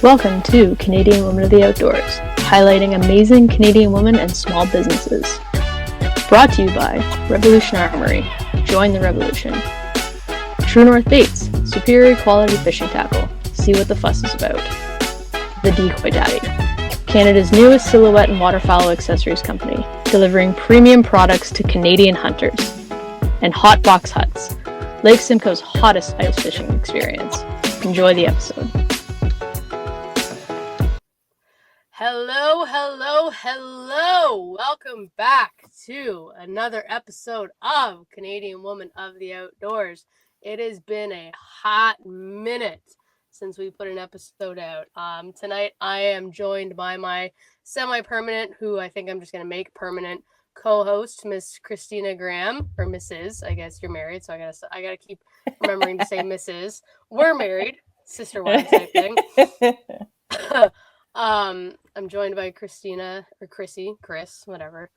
Welcome to Canadian Women of the Outdoors, highlighting amazing Canadian women and small businesses. Brought to you by Revolution Armory. Join the revolution. True North Baits, superior quality fishing tackle. See what the fuss is about. The Decoy Daddy, Canada's newest silhouette and waterfowl accessories company, delivering premium products to Canadian hunters. And Hot Box Huts, Lake Simcoe's hottest ice fishing experience. Enjoy the episode. Hello. Welcome back to another episode of Canadian Woman of the Outdoors. It has been a hot minute since we put an episode out. Tonight I am joined by my semi-permanent, who I think I'm just going to make permanent, co-host, Miss Christina Graham, or Mrs. I guess you're married, so I gotta keep remembering to say Mrs. We're married, sister wives type thing. I'm joined by Christina, or Chrissy, Chris, whatever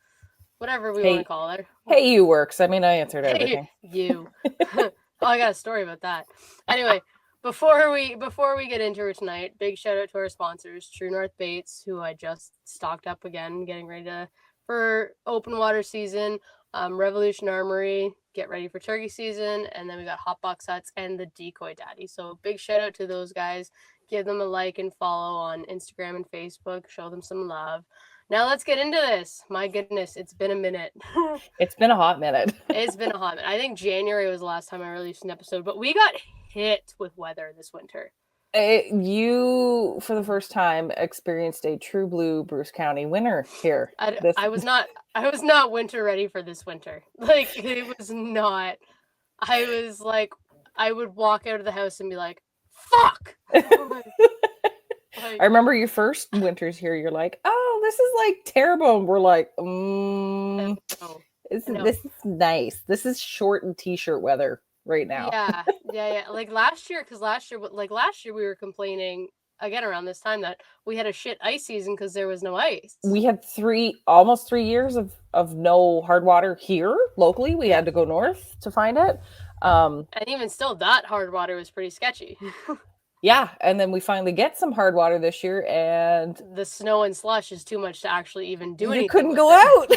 we want to call her. Hey, you works. I mean, I answered everything. You. Oh, I got a story about that. Anyway, before we get into it tonight, big shout out to our sponsors, True North Baits, who I just stocked up again, getting ready for open water season. Revolution Armory, get ready for turkey season, and then we got Hot Box Huts and the Decoy Daddy. So big shout out to those guys. Give them a like and follow on Instagram and Facebook. Show them some love. Now let's get into this. My goodness, it's been a minute. It's been a hot minute. It's been a hot minute. I think January was the last time I released an episode, but we got hit with weather this winter. You, for the first time, experienced a true blue Bruce County winter here. I was not winter ready for this winter. Like, it was not. I was like, I would walk out of the house and be like, fuck. I remember your first winters here. You're like, oh, this is like terrible. And we're like, this is nice. This is short and t-shirt weather right now. Yeah. Like last year we were complaining again around this time that we had a shit ice season because there was no ice. We had almost 3 years of no hard water here locally. We had to go north to find it. And even still, that hard water was pretty sketchy. Yeah, and then we finally get some hard water this year, and the snow and slush is too much to actually even do anything. You couldn't go out.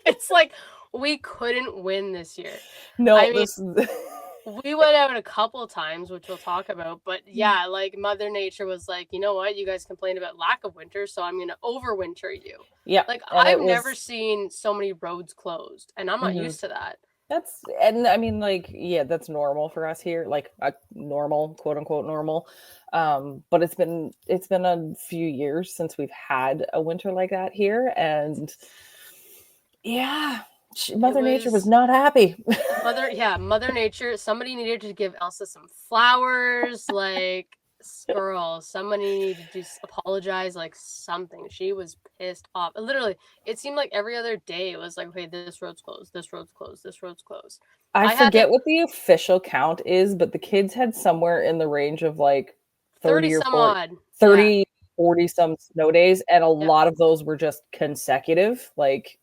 It's like we couldn't win this year. No, we went out a couple times, which we'll talk about, but yeah, like Mother Nature was like, you know what? You guys complain about lack of winter, so I'm going to overwinter you. Yeah. Like, I've never seen so many roads closed, and I'm not used to that. That's normal for us here, like a normal, quote unquote normal. But it's been a few years since we've had a winter like that here, and yeah, Mother Nature was not happy. Mother Nature. Somebody needed to give Elsa some flowers, like. Girl, somebody needed to just apologize, like something. She was pissed off. Literally, it seemed like every other day it was like, okay, this road's closed, this road's closed, this road's closed. I forget what the official count is, but the kids had somewhere in the range of like 30 or 40 some snow days, and a lot of those were just consecutive. Like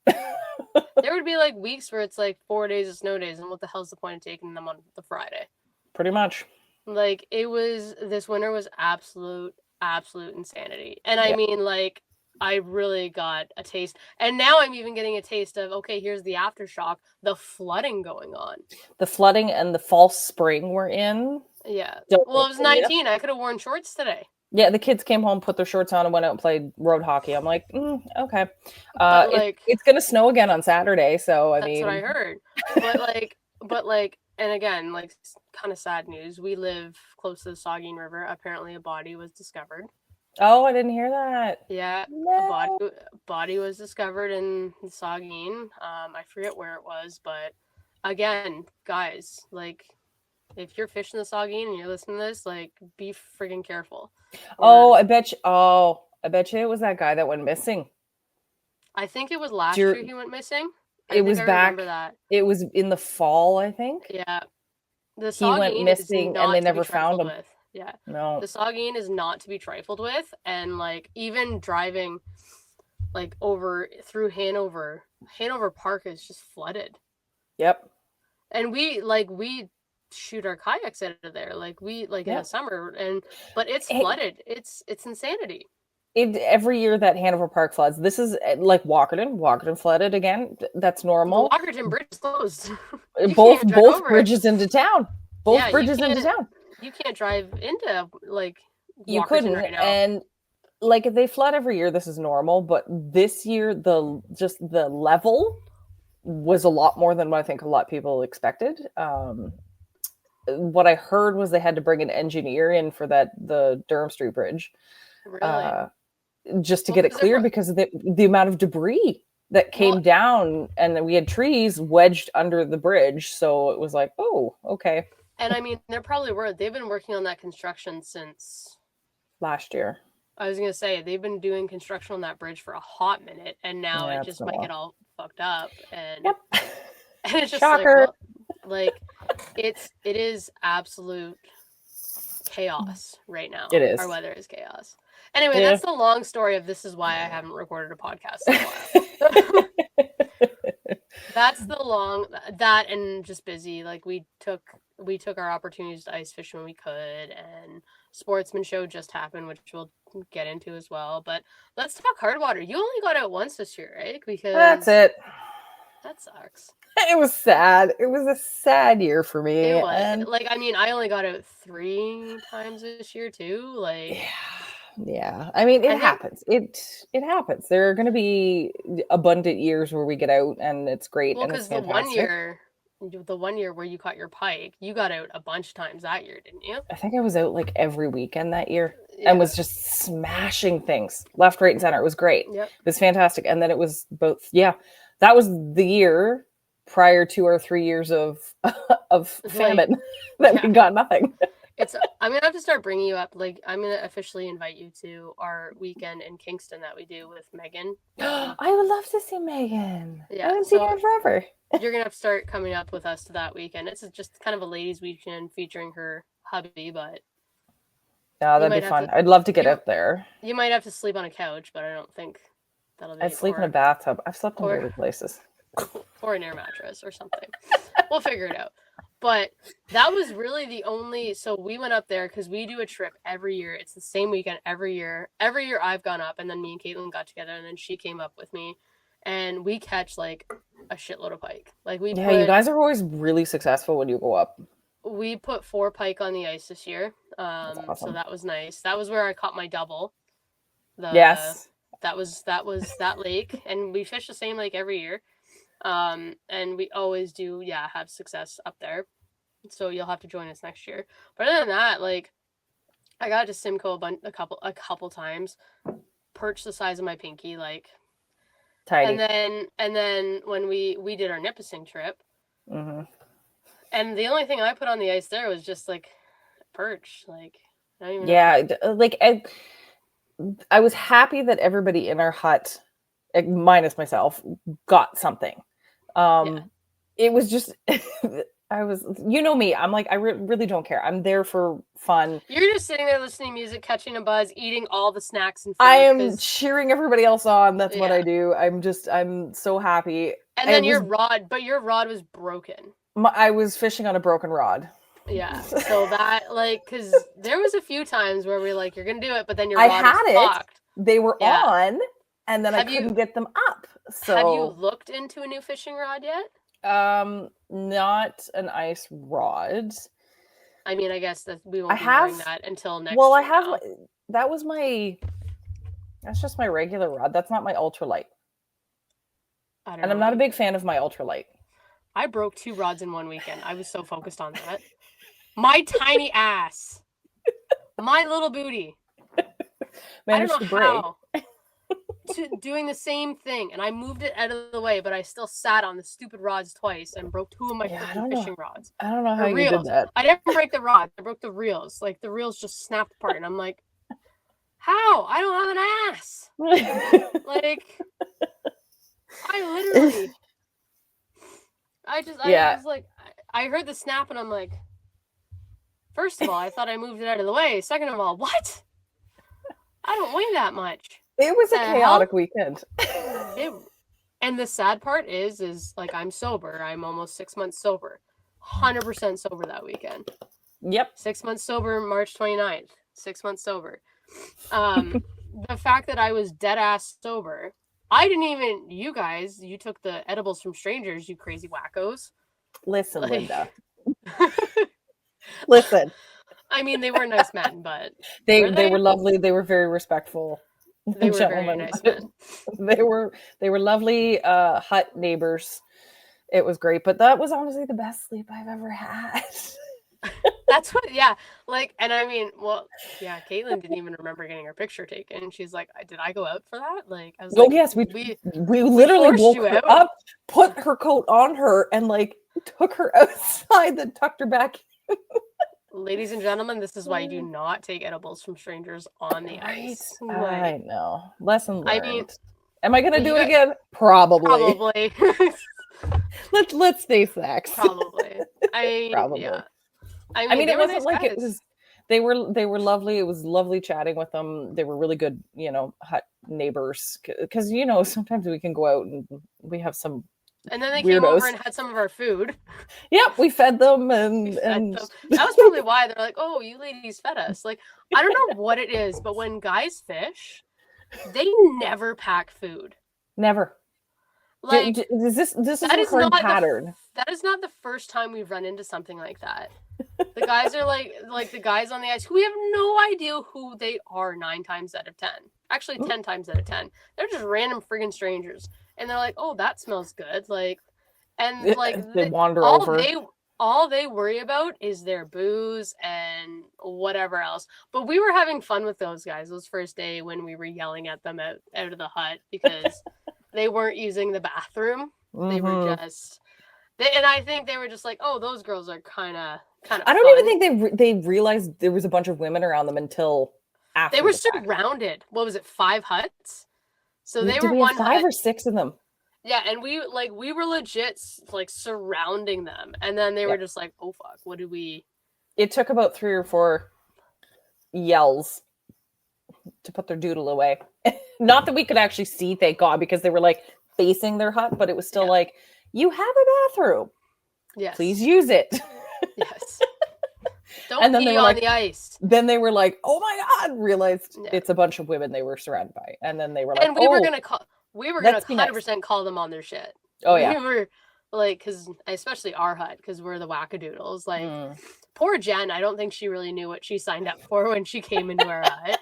there would be like weeks where it's like 4 days of snow days, and what the hell's the point of taking them on the Friday? Pretty much. Like, this winter was absolute insanity. And I mean, like, I really got a taste. And now I'm even getting a taste of, okay, here's the aftershock, the flooding going on. The flooding and the false spring we're in. Yeah. Well, it was 19. I could have worn shorts today. Yeah, the kids came home, put their shorts on, and went out and played road hockey. I'm like, okay. It's going to snow again on Saturday, so I mean. That's what I heard. But and again, like, kind of sad news. We live close to the Saugeen River. Apparently, a body was discovered. Oh, I didn't hear that. Yeah, no. A body was discovered in the Saugeen. I forget where it was, but again, guys, like, if you're fishing the Saugeen and you're listening to this, like, be friggin' careful. I bet you it was that guy that went missing. I think it was last year he went missing. It was back. It was in the fall, I think. Yeah. He went missing and they never found him. Yeah. No. The Saugeen is not to be trifled with. And like, even driving like over through Hanover Park is just flooded. Yep. And we shoot our kayaks out of there, like in Yeah. the summer, but it's Hey. flooded. It's insanity. Every year that Hanover Park floods, this is like Walkerton flooded again. That's The normal. Walkerton Bridge is closed. You can't Both even drive over it. bridges into town. Both Yeah, you bridges into can't- town. You can't drive into like You Walkerton couldn't, right now. and like if they flood every year, this is normal. But this year, the level was a lot more than what I think a lot of people expected. What I heard was they had to bring an engineer in for the Durham Street Bridge, Really? just to Well, get it 'cause cleared because of the amount of debris that came down, and we had trees wedged under the bridge. So it was like, oh, okay. And I mean, there probably were. They've been working on that construction since Last year. I was gonna say they've been doing construction on that bridge for a hot minute, and now Yeah, it it's just been a might while. get all fucked up. And Yep. and it's just Shocker. it is absolute chaos right now. It is. Our weather is chaos. Anyway, Yeah. that's the long story of this is why I haven't recorded a podcast in a while. That's the long that and just busy. Like we took our opportunities to ice fish when we could, and Sportsman Show just happened, which we'll get into as well. But let's talk hard water. You only got out once this year, right? Because That's it. That sucks. It was sad. It was a sad year for me. It was and like, I mean, I only got out 3 times this year too. Like, yeah. I mean, it happens. It happens. There are going to be abundant years where we get out and it's great. well, and it's because fantastic. the one year where you caught your pike, you got out a bunch of times that year, didn't you? I think I was out like every weekend that year Yeah. and was just smashing things left, right, and center. It was great. Yep. It was fantastic. And then it was both. Yeah, that was the year prior to our 3 years of famine that we got nothing. I'm gonna have to start bringing you up. Like, I'm gonna officially invite you to our weekend in Kingston that we do with Megan. I would love to see Megan. Yeah, I haven't seen her forever. You're gonna have to start coming up with us to that weekend. It's just kind of a ladies' weekend featuring her hubby, but yeah, that'd be fun. I'd love to get out there. You might have to sleep on a couch, but I don't think that'll be. I'd sleep in a bathtub. I've slept in dirty places. Or an air mattress or something. We'll figure it out. But that was really the only. So we went up there because we do a trip every year. It's the same weekend every year. Every year I've gone up, and then me and Caitlin got together, and then she came up with me, and we catch like a shitload of pike. Like you guys are always really successful when you go up. We put 4 pike on the ice this year. That's awesome. So that was nice. That was where I caught my double. Yes. That was that lake, and we fish the same lake every year. And we always do, have success up there. So you'll have to join us next year. But other than that, like, I got to Simcoe a couple times, perch the size of my pinky, like tiny. And then when we did our Nipissing trip, mm-hmm. and the only thing I put on the ice there was just like perch, like I don't even know. Like I was happy that everybody in our hut, minus myself, got something. It was just, I was, you know me, I'm like, I really don't care. I'm there for fun. You're just sitting there listening to music, catching a buzz, eating all the snacks and food. I am cheering everybody else on. That's what I do. I'm so happy. And then your rod was broken. I was fishing on a broken rod. Yeah, so that, like, because there was a few times where we were like, you're going to do it, but then your rod was fucked. They were on, and then I couldn't get them up. So have you looked into a new fishing rod yet? Not an ice rod. I mean, I guess that we won't be doing that until next year. Well, I have, that's just my regular rod. That's not my ultralight. And I'm not a big fan of my ultralight. I broke 2 rods in one weekend. I was so focused on that. My tiny ass. My little booty. Managed I don't know how. Doing the same thing. And I moved it out of the way, but I still sat on the stupid rods twice and broke 2 of my fishing rods. I don't know how you did that. I didn't break the rods. I broke the reels. Like, the reels just snapped apart. And I'm like, how? I don't have an ass. Like, I literally... I was like, I heard the snap and I'm like, first of all, I thought I moved it out of the way. Second of all, what? I don't weigh that much. It was a chaotic weekend. And the sad part is like, I'm sober. I'm almost 6 months sober. 100% sober that weekend. Yep. 6 months sober, March 29th. 6 months sober. The fact that I was dead ass sober, I didn't even. You guys, you took the edibles from strangers, you crazy wackos. Listen, Like- Linda. Listen. I mean, they were nice men, but They Were were lovely. They were very respectful. they were very gentlemen. nice men. They were lovely hut neighbors. It was great, but that was honestly the best sleep I've ever had. That's what, yeah. Like, and I mean, well, yeah, Caitlin didn't even remember getting her picture taken. She's like, "Did I go out for that?" Like, I was Oh like, yes, we we literally forced woke you her out. up, put her coat on her, and like took her outside, then tucked her back. Ladies and gentlemen, this is why you do not take edibles from strangers on the ice. I Like, know. Lesson learned. I mean, am I gonna do you- it again? Probably. probably, Let's stay sex. probably. Probably. Yeah. I mean, they it were wasn't nice like it guys. was. They were lovely. It was lovely chatting with them. They were really good, hut neighbors. Because sometimes we can go out and we have some. And then they came weirdos. over and had some of our food. Yep, we fed them and We fed and them. That was probably why they're like, "Oh, you ladies fed us." Like, I don't know what it is, but when guys fish, they never pack food. never. Like, This is a that is recurring not pattern. that is not the first time we've run into something like that. The guys are like the guys on the ice who we have no idea who they are 9 times out of 10. Actually, 10 times out of 10. They're just random friggin' strangers. And they're like, "Oh, that smells good." Like, and like They wander all over. all they worry about is their booze and whatever else. But we were having fun with those guys those first day when we were yelling at them out of the hut because they weren't using the bathroom. They were just and I think they were just like, "Oh, those girls are kind of I don't even think they realized there was a bunch of women around them until after they were the fact. surrounded. What was it? 5 huts. So they Did were we one have 5 hut. or 6 of them? Yeah, and we were legit like surrounding them, and then they were just like, "Oh fuck, what did we?" It took about 3 or 4 yells to put their doodle away. Not that we could actually see, thank God, because they were like facing their hut, but it was still like, "You have a bathroom. Yes, Please use it." Yes. Don't And then pee they were on like- the ice. Then they were like, "Oh my God!" Realized Yeah. it's a bunch of women they were surrounded by, and then they were like, And we were "Oh, gonna 100% nice. call them on their shit. oh yeah." We were like, because especially our hut, because we're the wackadoodles. Like, Mm. poor Jen, I don't think she really knew what she signed up for when she came into our hut.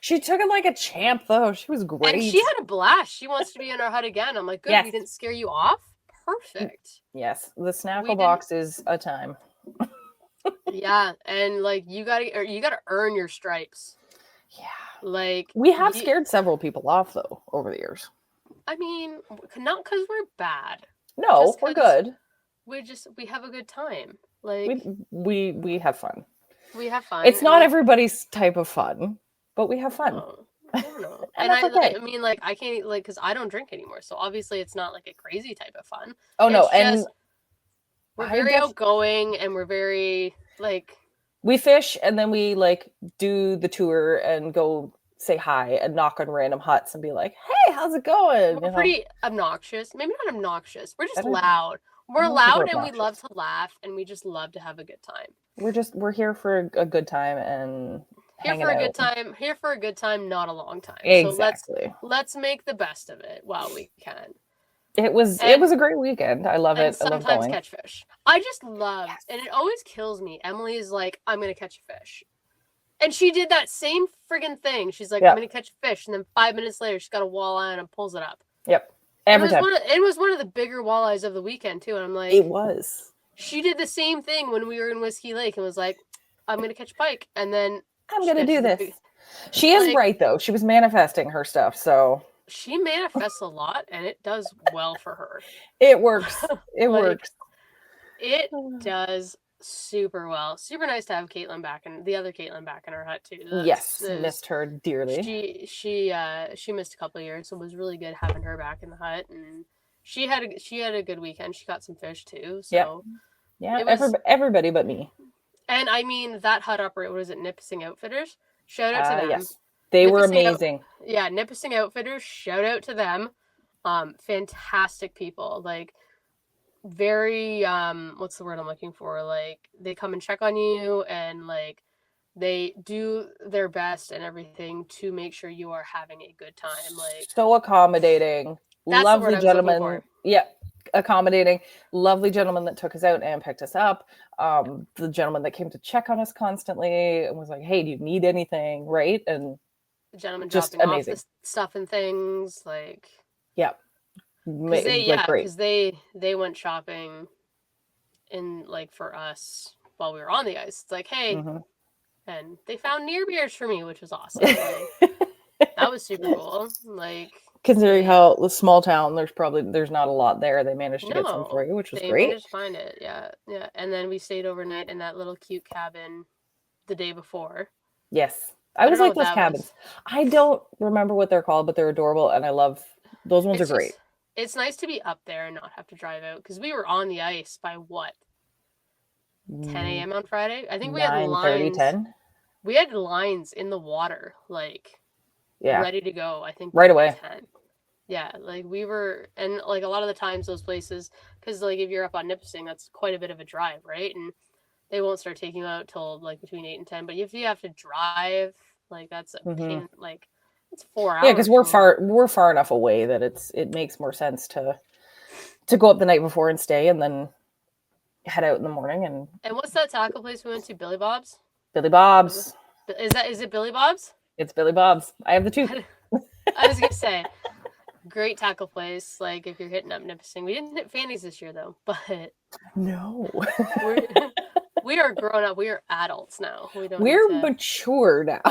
She took it like a champ, though. She was great. And she had a blast. She wants to be in our hut again. I'm like, good, Yes. we didn't scare you off. Perfect. Yes, the snackle didn't- box is a time. Yeah, and like you gotta earn your stripes. Yeah. Like We have ye- scared several people off, though, over the years. I mean, not because we're bad. No, Just we're 'cause good. We have a good time. Like We have fun. we have fun. It's and, not like, everybody's type of fun, but we have fun. no, I don't know. And and that's okay. I mean, like I can't like because I don't drink anymore, so obviously it's not like a crazy type of fun. Oh no, It's and just, we're I very outgoing and we're very like we fish and then we like do the tour and go say hi and knock on random huts and be like, "Hey, how's it going?" we're You know? pretty obnoxious. Maybe not obnoxious. We're I just don't- loud. We're I don't think we're loud and we love obnoxious. to laugh and we just love to have a good time. We're here for a good time and Here hanging for a out. good time. Here for a good time, not a long time. Exactly. So let's make the best of it while we can. It was And- a great weekend. I love And it. I love sometimes going. catch fish. I just love, Yes. and it always kills me. Emily is like, "I'm gonna catch a fish," and she did that same friggin' thing. She's like, Yeah. "I'm gonna catch a fish," and then 5 minutes later, she's got a walleye and pulls it up. Yep. Every it time. was one of the bigger walleyes of the weekend too, and I'm like, It was. she did the same thing when we were in Whiskey Lake and was like, "I'm gonna catch pike," and then I'm she gonna do catches a this. big- She is like- right though. She was manifesting her stuff, so She manifests a lot, and it does well for her. it works. It Like, works. It does super well. Super nice to have Caitlin back and the other Caitlin back in our hut too. Yes, That's- missed her dearly. She missed a couple of years, so it was really good having her back in the hut. And she had a good weekend. She caught some fish too. So Yeah, it was- everybody but me. and I mean that hut operator was it Nipissing Outfitters? Shout out to them. Yes, they were Nipissing amazing. Yeah, Nipissing Outfitters. Shout out to them. Fantastic people. Like very what's the word I'm looking for? Like they come and check on you and like they do their best and everything to make sure you are having a good time. Like so accommodating. that's the word Lovely I was looking gentleman. for. Yeah, accommodating. Lovely gentleman that took us out and picked us up. The gentleman that came to check on us constantly and was like, "Hey, do you need anything?" Right? And The gentleman just dropping amazing. off the stuff and things like Yeah, because they went shopping in like for us while we were on the ice. It's like, hey, and they found near beers for me, which was awesome. Like, that was super cool. Like considering how the small town, there's not a lot there. They managed to get some for you, which was they great. managed to find it. Yeah. And then we stayed overnight in that little cute cabin the day before. Yes, I was like those cabins. I don't remember what they're called, but they're adorable, and I love those ones. Are great. It's nice to be up there and not have to drive out because we were on the ice by what 10 a.m. on Friday. I think we had lines. 10. We had lines in the water, like ready to go. I think right away. 10. Yeah, like we were, and like a lot of the times those places, because like if you're up on Nipissing, that's quite a bit of a drive, right? And they won't start taking you out till like between 8 and 10. But if you have to drive, like that's a pain. Like it's 4 hours. Yeah, because we're far enough away that it makes more sense to go up the night before and stay, and then head out in the morning. And what's that taco place we went to? Billy Bob's. Billy Bob's. Is it Billy Bob's? It's Billy Bob's. I have the two. I was gonna say. Great tackle place, like if you're hitting up Nipissing. We didn't hit Fanny's this year though, but no, we are grown up. We are adults now. We're mature now.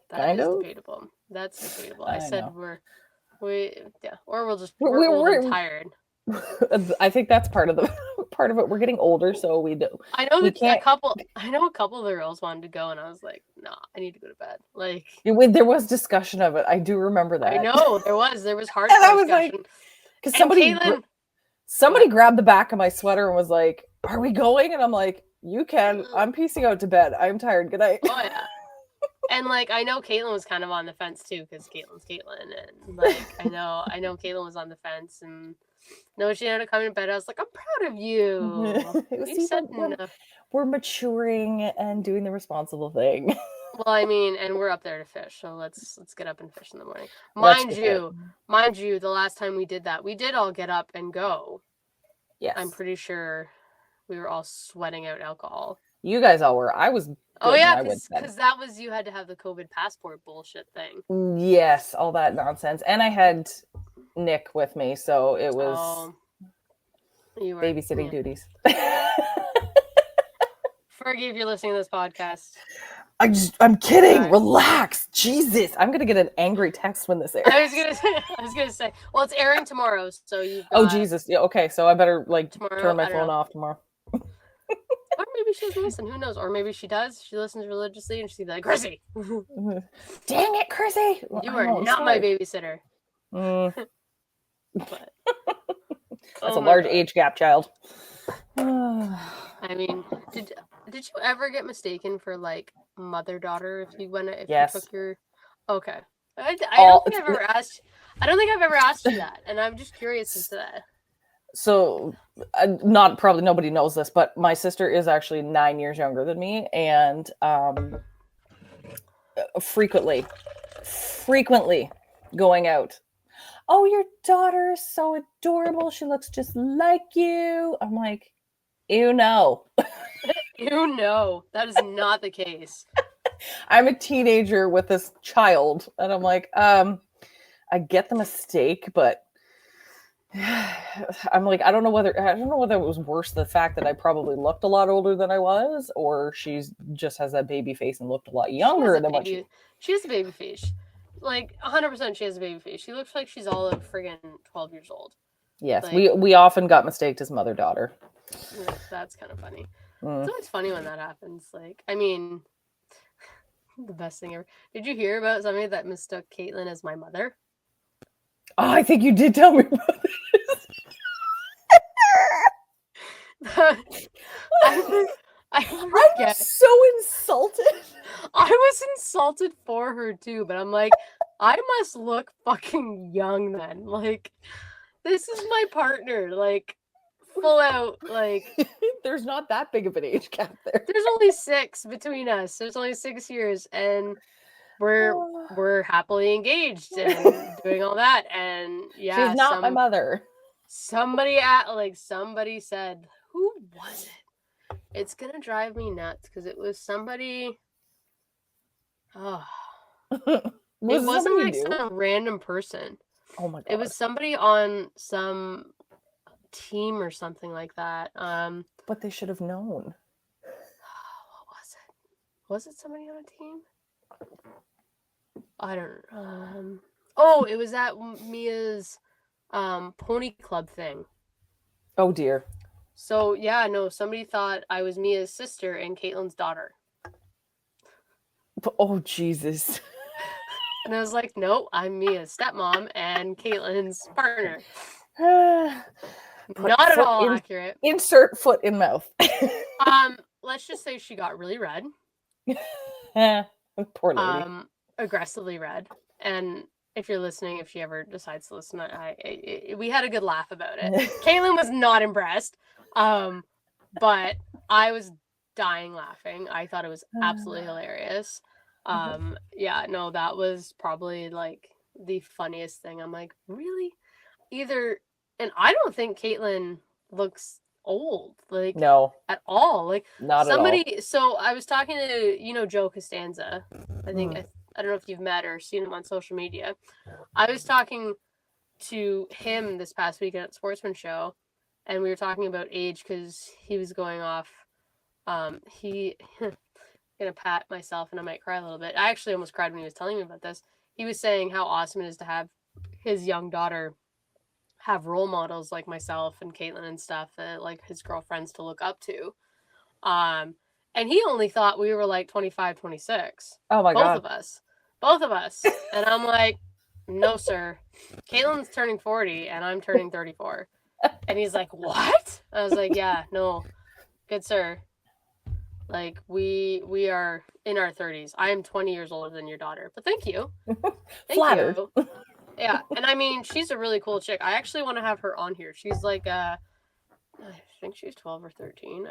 That is debatable. That's debatable. I said know. Or we're old and tired. I think that's part of it. We're getting older, so we do. I know a couple of the girls wanted to go, and I was like, "Nah, I need to go to bed." Like there was discussion of it. I do remember that. I know there was hard discussion. Like, because somebody grabbed the back of my sweater and was like, "Are we going?" And I'm like, "You can. I'm piecing out to bed. I'm tired. Good night." Oh yeah. And like I know Caitlin was kind of on the fence too, because Caitlin's Caitlin, and like I know Caitlin was on the fence, and no, she had to come to bed. I was like, I'm proud of you. You said we're maturing and doing the responsible thing. Well, I mean, and we're up there to fish, so let's get up and fish in the morning. Mind you, the last time we did that, we did all get up and go. Yes, I'm pretty sure we were all sweating out alcohol. You guys all were. I was. Oh yeah, because that was you had to have the COVID passport bullshit thing. Yes, all that nonsense, and I had Nick with me, so it was babysitting duties. Forgive you listening to this podcast. I'm kidding. Right. Relax. Jesus, I'm gonna get an angry text when this airs. I was gonna say. Well, it's airing tomorrow, so you. Oh Jesus. Yeah. Okay. So I better turn my phone off tomorrow. Or maybe she doesn't listen. Who knows? Or maybe she does. She listens religiously, and she's like, "Chrissy, dang it, Chrissy, you are not my babysitter." But that's a large age gap, child. I mean, did you ever get mistaken for like mother-daughter if you took your? Okay, I don't think I've ever asked. I don't think I've ever asked you that, and I'm just curious as to that. So, probably nobody knows this, but my sister is actually 9 years younger than me, and frequently going out. Oh, your daughter is so adorable. She looks just like you. I'm like, ew, no. Ew, no. That is not the case. I'm a teenager with this child, and I'm like, I get the mistake, but I'm like, I don't know whether it was worse the fact that I probably looked a lot older than I was, or she's just has that baby face and looked a lot younger than what she has a baby face. Like 100% she has a baby face. She looks like she's all of friggin' 12 years old. Yes, like, we often got mistaked as mother-daughter. That's kind of funny. It's always funny when that happens. Like, I mean, the best thing ever. Did you hear about somebody that mistook Caitlin as my mother? Oh, I think you did tell me about this. I'm so insulted. I was insulted for her too, but I'm like, I must look fucking young then. Like, This is my partner, like full out, like There's not that big of an age gap there. there's only 6 between us. There's only 6 years, and we're happily engaged and doing all that. And yeah, She's not my mother. Somebody said, who was it? It's gonna drive me nuts because it was somebody. Oh, it wasn't like some random person. Oh my god! It was somebody on some team or something like that. But they should have known. What was it? Was it somebody on a team? I don't. Oh, it was at Mia's pony club thing. Oh dear. So yeah, no, somebody thought I was Mia's sister and Caitlin's daughter. Oh Jesus. And I was like, no, I'm Mia's stepmom and Caitlin's partner. Not at all accurate. Insert foot in mouth. Let's just say she got really red. Poor lady. Aggressively red. And if you're listening, if she ever decides to listen, we had a good laugh about it. Caitlin was not impressed. But I was dying laughing. I thought it was absolutely hilarious. Yeah, no, that was probably like the funniest thing. I'm like, really? And I don't think Caitlin looks old, like no, at all. Like not somebody. At all. So I was talking to Joe Costanza. I think I don't know if you've met or seen him on social media. I was talking to him this past weekend at Sportsman Show, and we were talking about age because he was going off. He gonna pat myself and I might cry a little bit. I actually almost cried when he was telling me about this. He was saying how awesome it is to have his young daughter have role models like myself and Caitlin and stuff, like his girlfriends to look up to. And he only thought we were like 25, 26. Oh my God. Both of us. And I'm like, no, sir. Caitlin's turning 40 and I'm turning 34. And he's like, what? I was like, yeah, no, good sir. Like we are in our 30s. I am 20 years older than your daughter, but thank you. Flattered. You. Yeah, and I mean, she's a really cool chick. I actually want to have her on here. She's like, I think she's 12 or 13.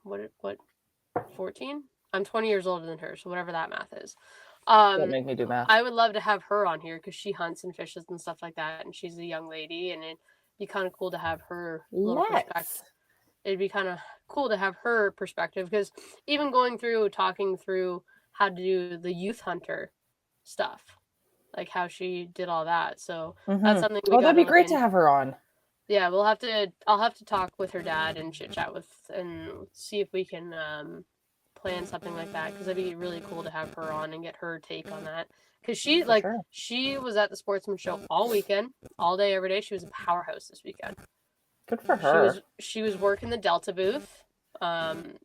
What, 14? I'm 20 years older than her, so whatever that math is. Don't make me do math. I would love to have her on here because she hunts and fishes and stuff like that, and she's a young lady, and it'd be kind of cool to have her little perspective. It'd be kind of cool to have her perspective because even talking through how to do the youth hunter stuff, like how she did all that. So that's something. That'd be great to have her on. Yeah, I'll have to talk with her dad and chit chat and see if we can plan something like that because that'd be really cool to have her on and get her take on that. Because she she was at the Sportsman Show all weekend, all day, every day. She was a powerhouse this weekend. Good for her. She was working the Delta booth. And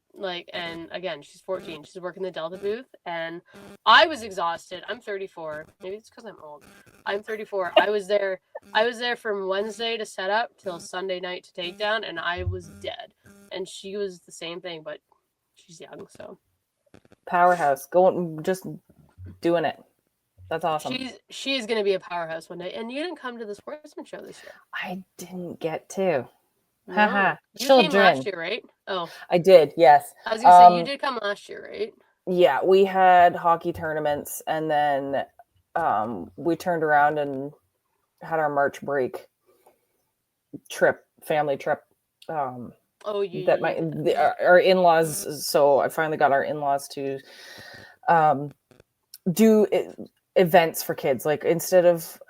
again, she's 14. She's working the Delta booth, and I was exhausted. I'm 34. Maybe it's because I'm old. I'm 34. I was there from Wednesday to set up till Sunday night to take down, and I was dead. And she was the same thing, but she's young, so powerhouse. Just doing it. That's awesome. She is going to be a powerhouse one day. And you didn't come to the Sportsman Show this year. I didn't get to. No. You came last year, right? Oh, I did. Yes. I was going to say you did come last year, right? Yeah, we had hockey tournaments, and then we turned around and had our March break family trip. Our in-laws. So I finally got our in-laws to do events for kids, like instead of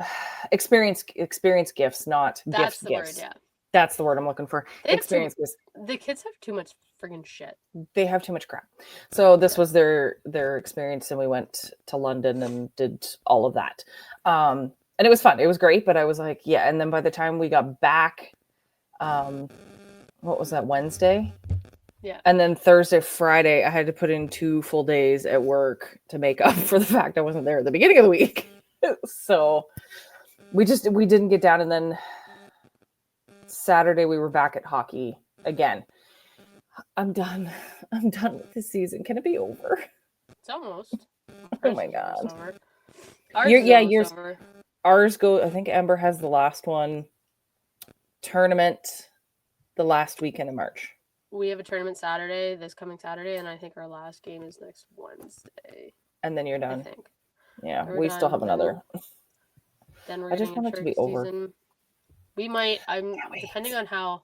experience gifts, not That's gifts. The word, yeah. That's the word I'm looking for. Experience gifts. The kids have too much friggin' shit. They have too much crap. So this was their experience, and we went to London and did all of that. And it was fun. It was great, but I was like, yeah. And then by the time we got back, what was that, Wednesday? Yeah. And then Thursday, Friday, I had to put in 2 full days at work to make up for the fact I wasn't there at the beginning of the week. So we didn't get down. And then Saturday we were back at hockey again. I'm done with the season. Can it be over? It's almost. Oh my God. Ours Ours go. I think Ember has the last one tournament the last weekend of March. We have a tournament Saturday, this coming Saturday, and I think our last game is next Wednesday. And then you're I done. think. Yeah, We're we done, still have another. Then we're I just getting want it to into be over. season. We might. Depending on how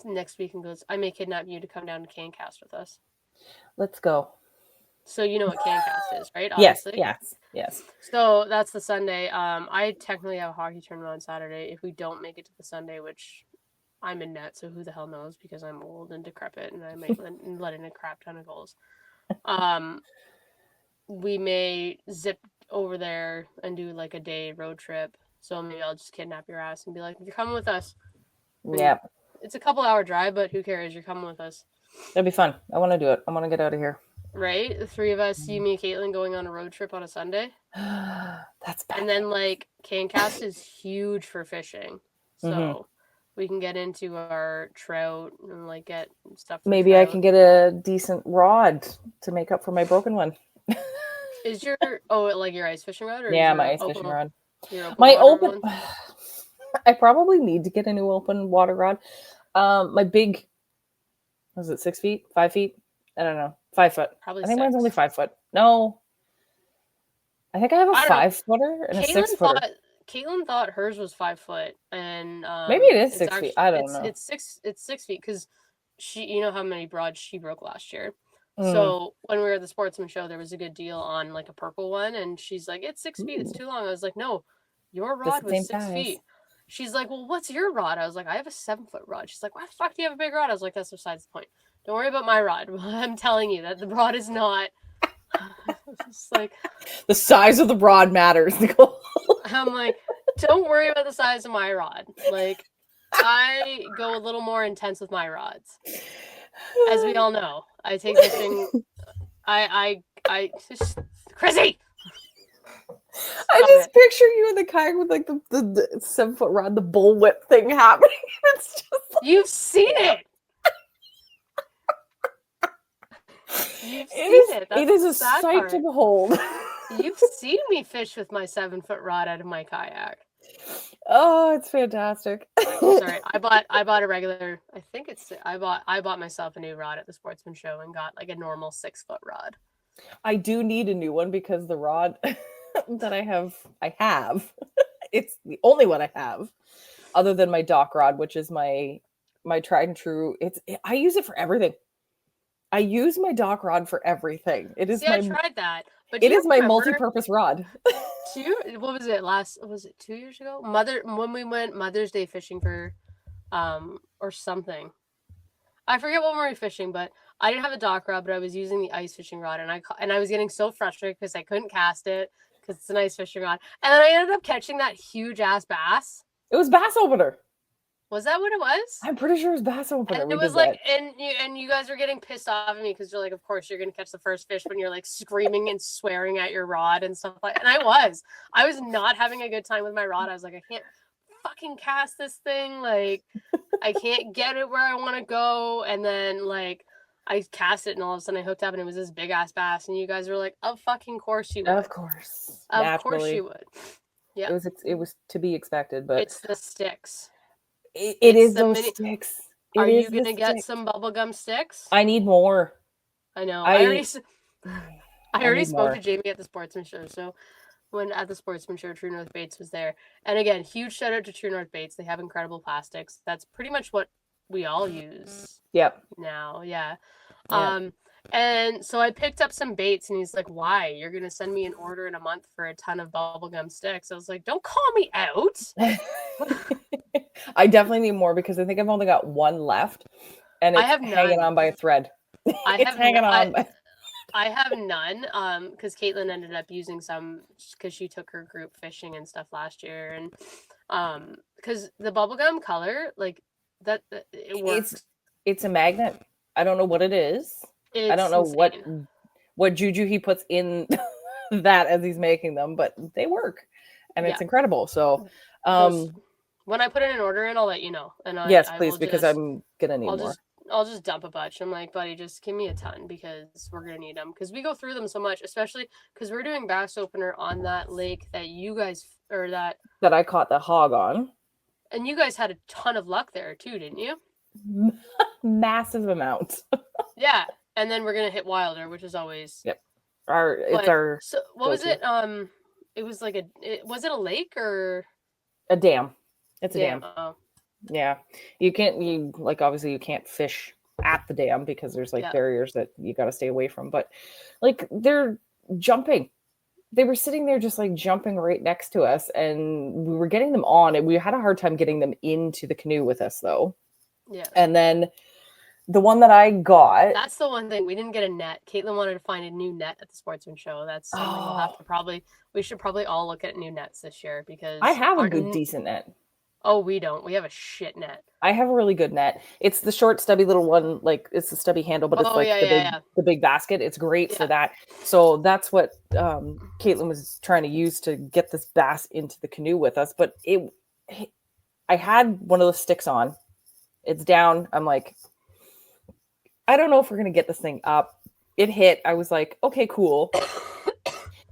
next weekend goes. I may kidnap you to come down to Cancast with us. Let's go. So you know what Cancast is, right? Yes, Obviously. yes. So that's the Sunday. I technically have a hockey tournament on Saturday. If we don't make it to the Sunday, which I'm in net, so who the hell knows? Because I'm old and decrepit, and I might let in a crap ton of goals. We may zip over there and do like a day road trip. So maybe I'll just kidnap your ass and be like, "You're coming with us." Yeah. It's a couple-hour drive, but who cares? You're coming with us. That'd be fun. I want to do it. I want to get out of here. Right? The three of us, you, me, and Caitlin, going on a road trip on a Sunday. That's bad. And then, like, Cancast is huge for fishing. So we can get into our trout and, like, get stuff for Maybe trout. I can get a decent rod to make up for my broken one. Is your, like your ice fishing rod? Or Yeah, is my ice fishing rod. Your open My water open... one? I probably need to get a new open water rod. My big... Was it 6 feet? 5 feet? I don't know. 5 foot. Probably I think 6. mine's only 5 foot. No. I think I have a 5-footer and a 6-footer. Caitlin thought hers was 5 foot, and maybe it is 6 feet. I don't know. It's 6 feet because you know how many rods she broke last year. So when we were at the Sportsman show, there was a good deal on like a purple one, and she's like, "It's 6 feet. It's too long." I was like, "No, your rod was 6 feet." She's like, "Well, what's your rod?" I was like, "I have a 7-foot rod." She's like, "Why the fuck do you have a big rod?" I was like, "That's besides the point. Don't worry about my rod. I'm telling you that the rod is not." It's like the size of the rod matters, Nicole. I'm like, don't worry about the size of my rod. Like, I go a little more intense with my rods, as we all know. I take this thing. Chrissy. I just picture you in the kayak with like the 7-foot rod, the bullwhip thing happening. It's just like... You've seen it. It is a sight to behold. You've seen me fish with my 7-foot rod out of my kayak. Oh, it's fantastic. Sorry, I bought a regular. I bought myself a new rod at the Sportsman show and got like a normal 6-foot rod. I do need a new one because the rod that I have, it's the only one I have, other than my dock rod, which is my tried and true. I use it for everything. I use my dock rod for everything. It is I tried that, but it is my multi-purpose rod. What was it? Was it 2 years ago? When we went Mother's Day fishing for, or something. I forget what we were fishing, but I didn't have a dock rod, but I was using the ice fishing rod, and I was getting so frustrated because I couldn't cast it because it's an ice fishing rod, and then I ended up catching that huge ass bass. It was bass opener. Was that what it was? I'm pretty sure it was bass opener. And it was like, and you guys were getting pissed off at me because you're like, of course you're gonna catch the first fish when you're like screaming and swearing at your rod and stuff like. And I was not having a good time with my rod. I was like, I can't fucking cast this thing. Like, I can't get it where I want to go. And then like, I cast it, and all of a sudden I hooked up, and it was this big ass bass. And you guys were like, "Of fucking course you would. Of course, of course you would." Yeah, it was to be expected, but it's the sticks. It is those sticks. Are you going to get some bubblegum sticks? I need more. I know. I already spoke to Jamie at the Sportsman show. So when at the Sportsman show, True North Baits was there. And again, huge shout out to True North Baits. They have incredible plastics. That's pretty much what we all use. Yep. Now, yeah. And so I picked up some baits, and he's like, "Why? You're going to send me an order in a month for a ton of bubblegum sticks." I was like, "Don't call me out." I definitely need more because I think I've only got one left, and it's hanging on by a thread. I have none because Caitlin ended up using some because she took her group fishing and stuff last year, and because the bubblegum color, like that, it works. It's a magnet. I don't know what it is. I don't know what juju he puts in that as he's making them, but they work, and it's incredible. So when I put an order in, I'll let you know. And yes, please, because I'm gonna need more. I'll just dump a bunch. I'm like, buddy, just give me a ton because we're gonna need them because we go through them so much, especially because we're doing bass opener on that lake that you guys or that I caught the hog on. And you guys had a ton of luck there too, didn't you? Massive amount. Yeah. And then we're gonna hit Wilder, which is always Yep. So what was it? It was like was it a lake or a dam? It's a dam. dam. Oh. Yeah. Obviously you can't fish at the dam because there's barriers that you got to stay away from, but like they're jumping. They were sitting there just like jumping right next to us, and we were getting them on, and we had a hard time getting them into the canoe with us though. Yeah. And then the one that I got, that's the one thing we didn't get a net. Caitlin wanted to find a new net at the Sportsman Show. That's something we should probably all look at new nets this year, because I have a good decent net. Oh, we don't. We have a shit net. I have a really good net. It's the short, stubby little one. Like, it's the stubby handle, but it's the big basket. It's great for that. So that's what Caitlin was trying to use to get this bass into the canoe with us. But I had one of those sticks on. It's down. I'm like, I don't know if we're going to get this thing up. It hit. I was like, okay, cool.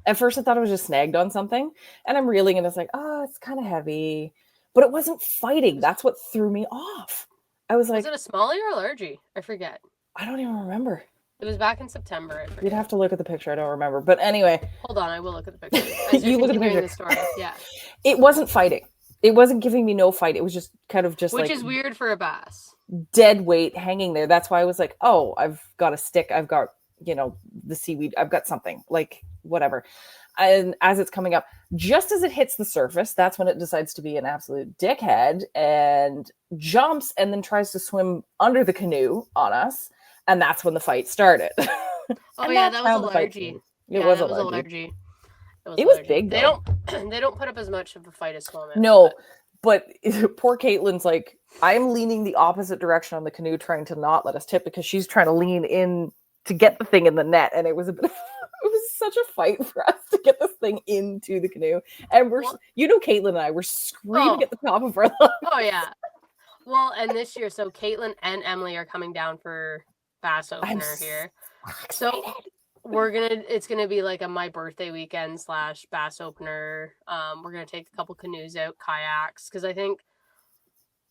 At first, I thought it was just snagged on something. And I'm reeling, and it's like, oh, it's kind of heavy. But it wasn't fighting. That's what threw me off. I was like... Was it a smallie or a largie? I forget. I don't even remember. It was back in September. You'd have to look at the picture. I don't remember. But anyway... Hold on. I will look at the picture. You look at the picture. The story. Yeah. It wasn't fighting. It wasn't giving me no fight. It was just kind of just Which is weird for a bass. Dead weight hanging there. That's why I was like, oh, I've got a stick. I've got, the seaweed. I've got something. Like, whatever. And as it's coming up, just as it hits the surface, that's when it decides to be an absolute dickhead and jumps and then tries to swim under the canoe on us. And that's when the fight started. Oh yeah, that was a largie. It was a largie. It was big. They don't put up as much of a fight as smallmouth. No, but poor Caitlin's like, I'm leaning the opposite direction on the canoe, trying to not let us tip, because she's trying to lean in to get the thing in the net, and it was it was such a fight for us to get this thing into the canoe. And Caitlin and I were screaming at the top of our lungs. Oh yeah. Well, and this year, so Caitlin and Emily are coming down for bass opener here. So it's gonna be like a my birthday weekend / bass opener. We're gonna take a couple canoes out, kayaks, because I think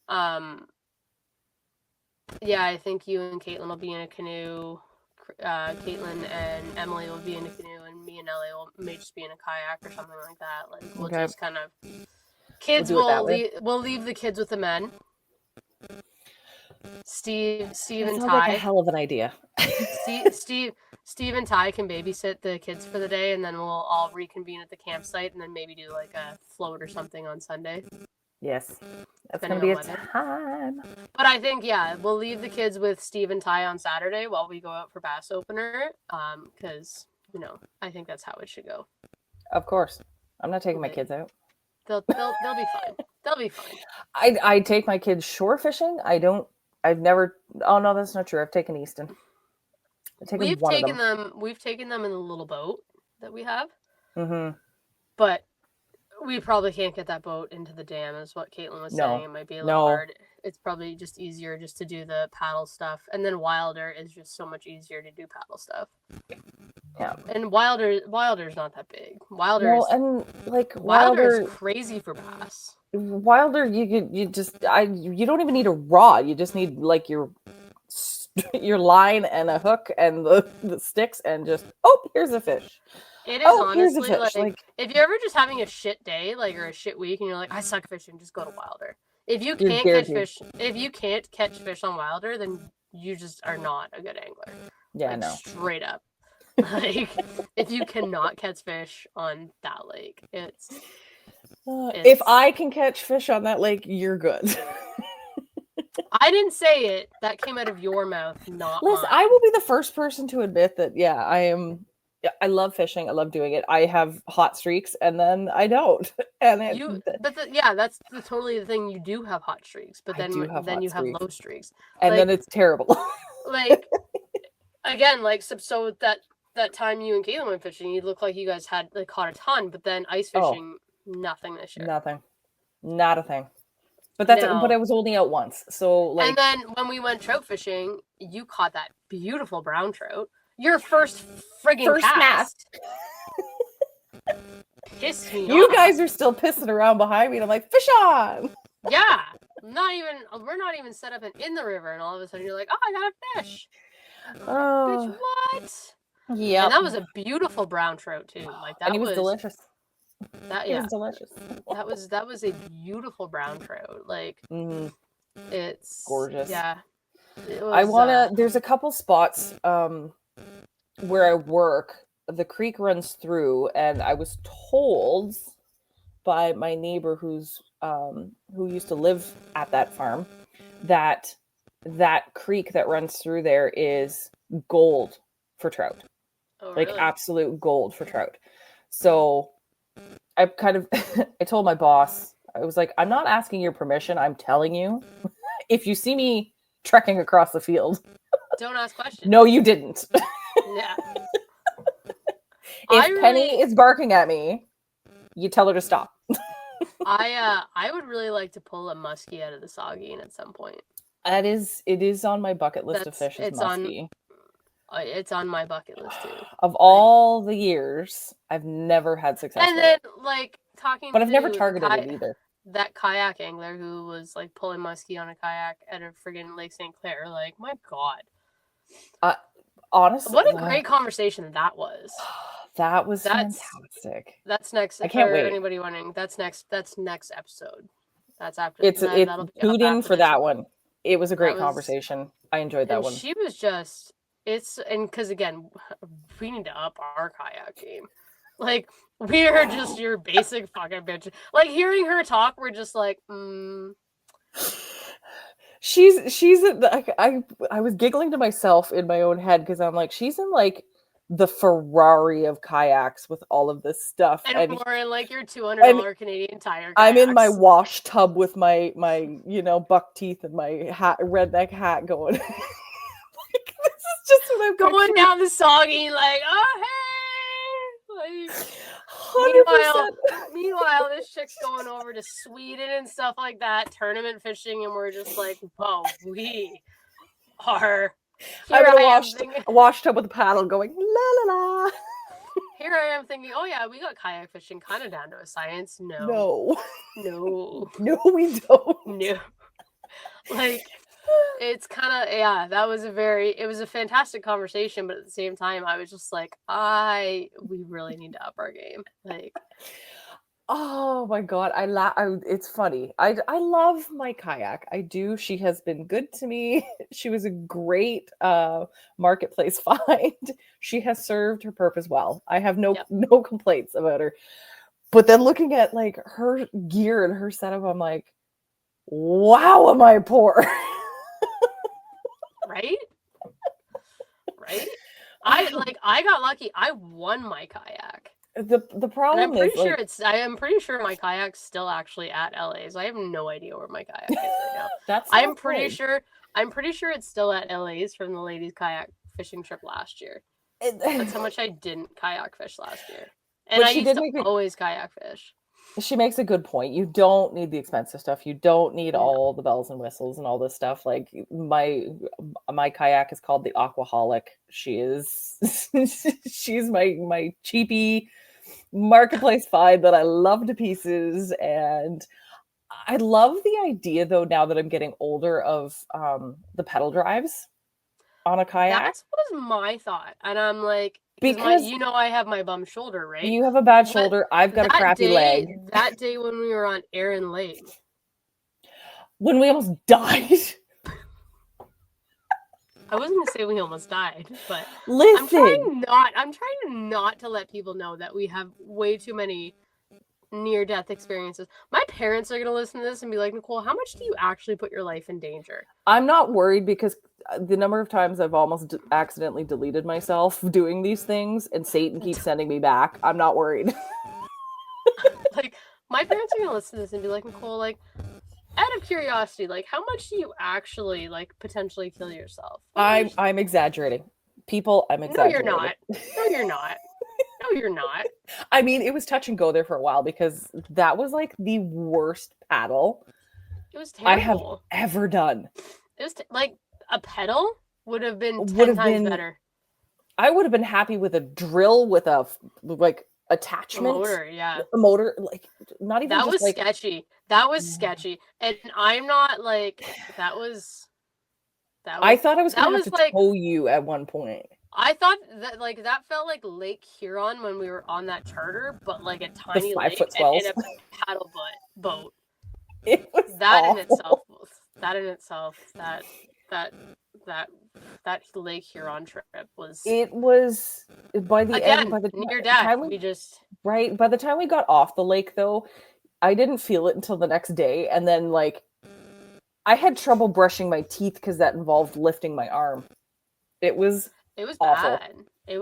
I think you and Caitlin will be in a canoe. Caitlin and Emily will be in a canoe, and me and Ellie may just be in a kayak or something like that. Like, we'll just kind of we'll leave the kids with the men. Steve and Ty. Like a hell of an idea. Steve and Ty can babysit the kids for the day, and then we'll all reconvene at the campsite, and then maybe do like a float or something on Sunday. Yes, that's going to be a time. But I think, we'll leave the kids with Steve and Ty on Saturday while we go out for bass opener, because, I think that's how it should go. Of course. I'm not taking my kids out. They'll be fine. They'll be fine. I take my kids shore fishing. I've never, oh no, that's not true. I've taken Easton. We've taken them in the little boat that we have. Mm-hmm. But we probably can't get that boat into the dam, is what Caitlin was saying. It might be a little hard. It's probably just easier just to do the paddle stuff. And then Wilder is just so much easier to do paddle stuff. Yeah. And Wilder's not that big. Wilder's crazy for bass. Wilder, you don't even need a rod. You just need like your line and a hook and the sticks, and just, here's a fish. It is honestly like if you're ever just having a shit day, like, or a shit week, and you're like, I suck fishing, just go to Wilder. If you can't catch fish on Wilder, then you just are not a good angler. Yeah, like, no. Straight up. Like, if you cannot catch fish on that lake, it's if I can catch fish on that lake, you're good. I didn't say it. That came out of your mouth, not Listen, mine. I will be the first person to admit that, I am. I love fishing. I love doing it. I have hot streaks, and then I don't. And that's totally the thing. You do have hot streaks, but then you have low streaks, and then it's terrible. Like, again, like, so that time you and Caitlin went fishing, you look like you guys had caught a ton, but then ice fishing, nothing this year. Nothing, not a thing. But but I was only out once, so And then when we went trout fishing, you caught that beautiful brown trout. Your first cast. pissed me You off. guys are still pissing around behind me, and I'm like, fish on! Yeah. We're not even set up in the river, and all of a sudden you're like, oh, I got a fish. Bitch, Oh, what? yeah. And that was a beautiful brown trout too. Like that And he was delicious. That It yeah. was delicious. That was a beautiful brown trout. Like it's gorgeous. Yeah. It was, I wanna. There's a couple spots where I work. The creek runs through, and I was told by my neighbor who used to live at that farm that creek that runs through there is gold for trout. oh, Like really? absolute gold for trout. So I kind of I told my boss, I was like, I'm not asking your permission, I'm telling you. If you see me trekking across the field, Don't ask questions. no, you didn't. Yeah. If Penny is barking at me, you tell her to stop. I would really like to pull a muskie out of the Saugeen at some point. It is on my bucket list of fish. It's muskie. It's on my bucket list too. Of all the years, I've never had success. And then like talking, but I've never targeted it either. That kayak angler who was like pulling muskie on a kayak at a friggin' Lake St. Clair, like my God. Honestly, what a great conversation that was. That was fantastic. That's next. I can't wait. Anybody wondering? That's next episode. That's after. It's tune in for that one. It was a great conversation. I enjoyed that one. She was just because again, we need to up our kayak game. Like we are just your basic fucking bitch. Like hearing her talk, we're just like, She's I was giggling to myself in my own head because I'm like, she's in like the Ferrari of kayaks with all of this stuff, and we're in like your $200 Canadian Tire kayaks. I'm in my wash tub with my buck teeth and my redneck hat going. Like, this is just what I'm going down the Saugeen, like, oh hey, like. 100%. Meanwhile, this chick's going over to Sweden and stuff like that, tournament fishing, and we're just like, whoa, we are. I'm in a wash tub with a paddle going, la la la. Here I am thinking, oh yeah, we got kayak fishing kind of down to a science. No, we don't. No. Like, it's kind of, yeah, it was a fantastic conversation, but at the same time, I was just like, we really need to up our game. Like, oh my God, it's funny. I love my kayak. I do. She has been good to me. She was a great marketplace find. She has served her purpose well. I have no complaints about her. But then looking at like her gear and her setup, I'm like, wow, am I poor? Right? I got lucky. I won my kayak. The problem is I am pretty sure my kayak's still actually at LA's. I have no idea where my kayak is right now. I'm pretty sure it's still at LA's from the ladies' kayak fishing trip last year. That's how much I didn't kayak fish last year. And I used to always kayak fish. She makes a good point. You don't need the expensive stuff. You don't need all the bells and whistles and all this stuff. Like my kayak is called the Aquaholic. She's my cheapy marketplace find that I love to pieces. And I love the idea though, now that I'm getting older, of the pedal drives on a kayak. That was my thought. And I'm like, because I have my bum shoulder, right? You have a bad shoulder. I've got a crappy leg. That day when we were on Aaron Lake, when we almost died. I wasn't gonna say we almost died, but listen, I'm trying not to let people know that we have way too many near-death experiences. My parents are gonna listen to this and be like, Nicole, how much do you actually put your life in danger? I'm not worried because the number of times I've almost accidentally deleted myself doing these things, and Satan keeps sending me back. I'm not worried. Like, my parents are gonna listen to this and be like, Nicole, like, out of curiosity, like, how much do you actually, like, potentially kill yourself? I'm exaggerating. People, I'm exaggerating. No, you're not. No, you're not. I mean, it was touch and go there for a while because that was like the worst paddle it was terrible. I have ever done. It was like a pedal would have been 10 times better. I would have been happy with a drill with a attachment. Motor, yeah. A motor, like not even That just was like sketchy. That was sketchy. And I'm not like I thought I was that gonna have was to like tow you at one point. I thought that like that felt like Lake Huron when we were on that charter, but like a The tiny 5 lake foot and swells. in a paddle boat. It was That awful. in itself, that Lake Huron trip was. It was by the Again, end. By the near death. time We just right. By the time we got off the lake, though, I didn't feel it until the next day, and then like I had trouble brushing my teeth because that involved lifting my arm. It was awful. bad. It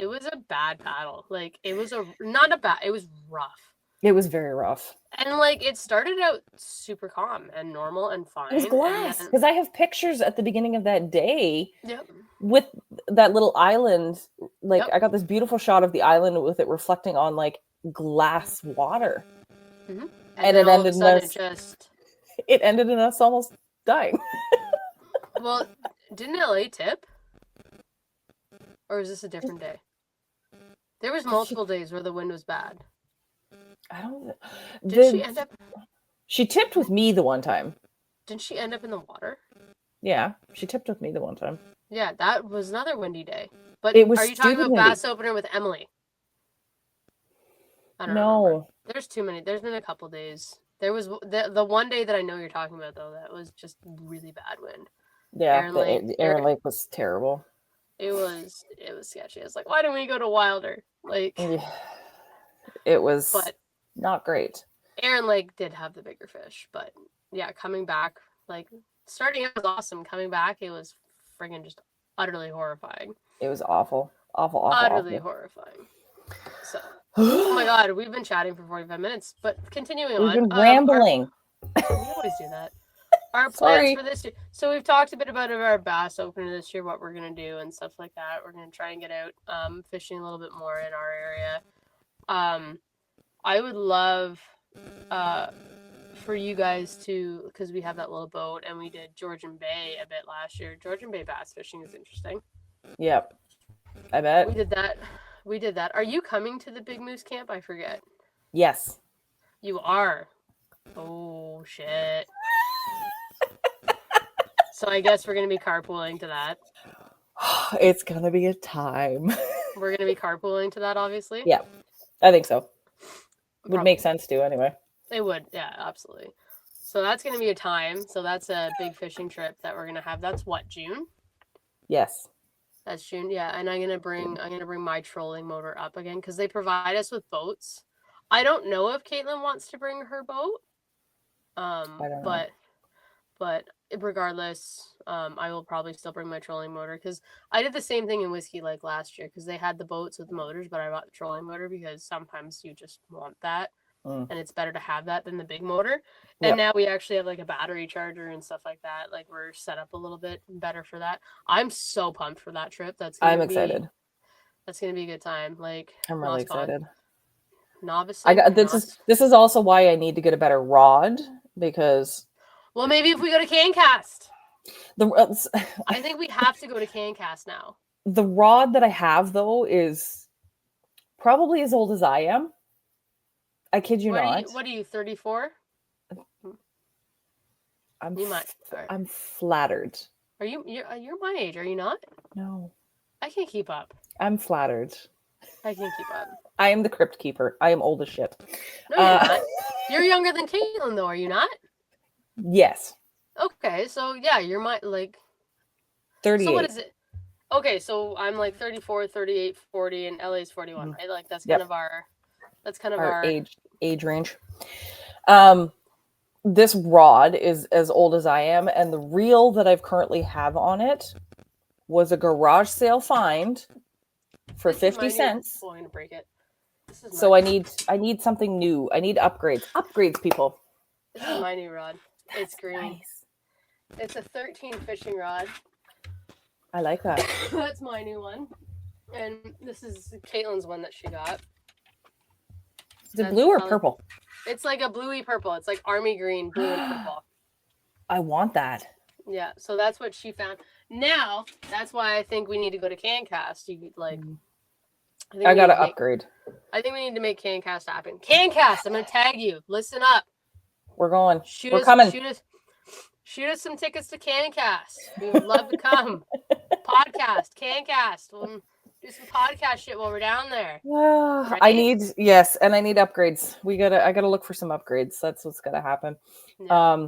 was a bad paddle. Like it was not a bad. It was rough. It was very rough. And like it started out super calm and normal and fine. It was glass because I have pictures at the beginning of that day Yep. with that little island. Like Yep. I got this beautiful shot of the island with it reflecting on like glass water, Mm-hmm. and it ended in us. It ended in us almost dying. Well, didn't LA tip? Or is this a different day? There was multiple days where the wind was bad. I don't. Did she end up? She tipped with me the one time. Didn't she end up in the water? Yeah, she tipped with me the one time. Yeah, that was another windy day. But It was are you talking about windy. bass opener with Emily? I don't know. remember. There's too many. There's been a couple days. There was the one day that I know you're talking about though. That was just really bad wind. Yeah, the Aaron Lake was terrible. It was sketchy. I was like, why didn't we go to Wilder? Like, it was not great. Aaron Lake did have the bigger fish, but yeah, coming back, like starting out was awesome. Coming back, it was friggin' just utterly horrifying. It was awful. Utterly horrifying. So, oh my god, we've been chatting for 45 minutes, but continuing on. We've been rambling. We always do that. Our plans for this year. So we've talked a bit about our bass opener this year, what we're going to do and stuff like that. We're going to try and get out fishing a little bit more in our area. I would love for you guys to, because we have that little boat and we did Georgian Bay a bit last year. Georgian Bay bass fishing is interesting. Yep. I bet. We did that. Are you coming to the Big Moose Camp? I forget. Yes. You are. Oh, shit. So I guess we're going to be carpooling to that. It's going to be a time. We're going to be carpooling to that, obviously? Yeah, I think so. Would make sense to anyway. It would. Yeah, absolutely. So that's going to be a time. So that's a big fishing trip that we're going to have. That's what, June? Yes. That's June. Yeah. And I'm going to bring my trolling motor up again because they provide us with boats. I don't know if Caitlin wants to bring her boat. I don't know. But regardless, I will probably still bring my trolling motor because I did the same thing in Whiskey Lake last year because they had the boats with motors, but I bought the trolling motor because sometimes you just want that. And it's better to have that than the big motor. And now we actually have like a battery charger and stuff like that. Like we're set up a little bit better for that. I'm so pumped for that trip. I'm excited. That's gonna be a good time. Like I'm really excited. Novice. This is also why I need to get a better rod because. Well, maybe if we go to Cancast. I think we have to go to Cancast now. The rod that I have though is probably as old as I am. I kid you not. What are you, 34? I'm flattered. You're my age, are you not? No. I can't keep up. I'm flattered. I can't keep up. I am the crypt keeper. I am old as shit. No, you're not. You're younger than Caitlin though, are you not? Yes. Okay, so yeah, you're my 38. So what is it? Okay, so I'm like 34, 38, 40, and LA's 41, right? Like that's kind of our age range. This rod is as old as I am, and the reel that I've currently have on it was a garage sale find for 50 cents. I'm going to break it. So I need something new. I need upgrades. Upgrades, people. This is my new rod. It's green. Nice. It's a 13 fishing rod. I like that. That's my new one. And this is Caitlin's one that she got. Is it blue or purple? It's like a bluey purple. It's like army green, blue and purple. I want that. Yeah, so that's what she found. Now, that's why I think we need to go to Cancast. I gotta upgrade. I think we need to make Cancast happen. Cancast, I'm gonna tag you. Listen up. We're going. Shoot We're us, coming. Shoot us some tickets to Cancast. We would love to come. Podcast, Cancast. We'll do some podcast shit while we're down there. Right? I need upgrades. I gotta look for some upgrades. That's what's gotta happen. Yeah.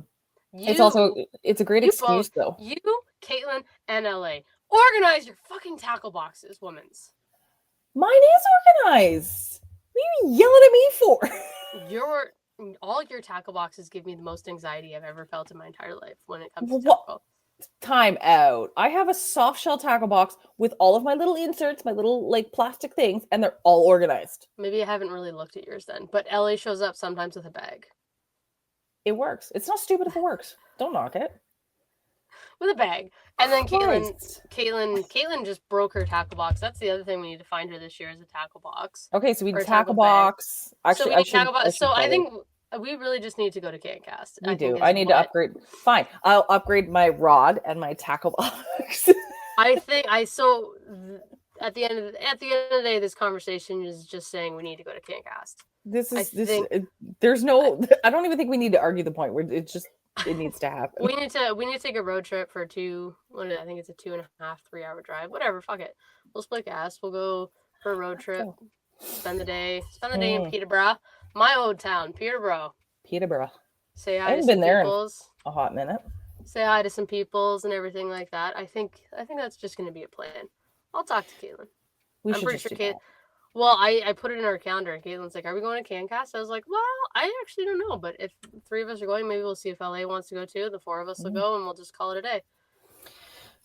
It's a great excuse though. You, Caitlin, and LA. Organize your fucking tackle boxes, womans. Mine is organized. What are you yelling at me for? All your tackle boxes give me the most anxiety I've ever felt in my entire life when it comes to tackle. Time out. I have a soft shell tackle box with all of my little inserts, my little like plastic things, and they're all organized. Maybe I haven't really looked at yours then, but LA shows up sometimes with a bag. It works. It's not stupid if it works. Don't knock it. With a bag. And then Caitlin just broke her tackle box. That's the other thing we need to find her this year is a tackle box. Okay, so we need a tackle box. Actually, so we need tackle box. So I think we really just need to go to Cancast. I need to upgrade. Fine. I'll upgrade my rod and my tackle box. at the end of the day, this conversation is just saying we need to go to Cancast. I don't even think we need to argue the point where it needs to happen. We need to take a road trip for I think it's a 2.5-3 hour drive. Whatever, fuck it. We'll split gas. We'll go for a road trip. Spend the day in Peterborough. My old town, Peterborough. Say hi to some peoples. In a hot minute. Say hi to some peoples and everything like that. I think that's just going to be a plan. I'll talk to Caitlin. I'm pretty sure Caitlin. Well, I put it in our calendar, and Caitlin's like, "Are we going to Cancast?" I was like, "Well, I actually don't know, but if 3 of us are going, maybe we'll see if LA wants to go too. The 4 of us will go, and we'll just call it a day."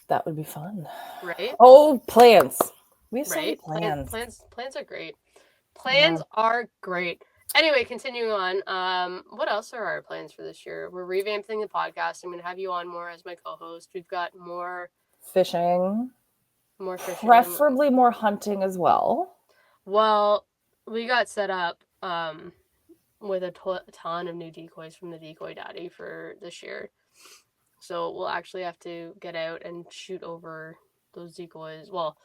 That would be fun, right? Oh, plans. We have some plans. Plans are great. Plans are great. Anyway, continuing on. What else are our plans for this year? We're revamping the podcast. I'm going to have you on more as my co-host. We've got more fishing. Preferably more hunting as well. Well, we got set up with a ton of new decoys from the Decoy Daddy for this year. So we'll actually have to get out and shoot over those decoys. Well,